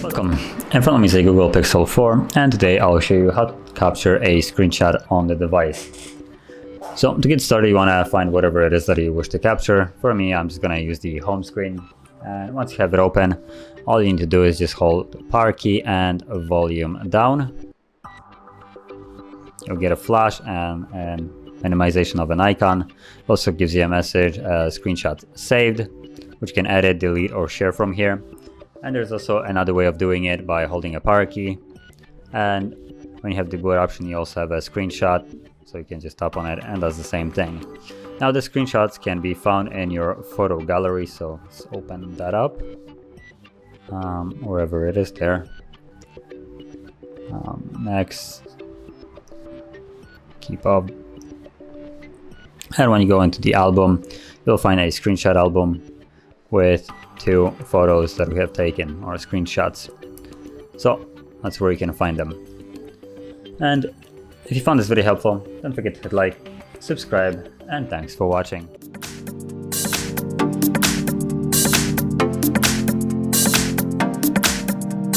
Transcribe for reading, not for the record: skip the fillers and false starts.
Welcome. In front of me is a Google Pixel 4, and today I'll show you how to capture a screenshot on the device. So to get started, you want to find whatever it is that you wish to capture. For me, I'm just going to use the home screen. And once you have it open, all you need to do is just hold the power key and volume down. You'll get a flash and minimization of an icon. It also gives you a message, screenshot saved, which you can edit, delete, or share from here. And there's also another way of doing it by holding a power key. And when you have the boot option, you also have a screenshot, so you can just tap on it and does the same thing. Now the screenshots can be found in your photo gallery, so let's open that up, wherever it is there. Next, keep up. And when you go into the album, you'll find a screenshot album with 2 photos that we have taken, or screenshots. So that's where you can find them. And if you found this video helpful, don't forget to hit like, subscribe, and thanks for watching.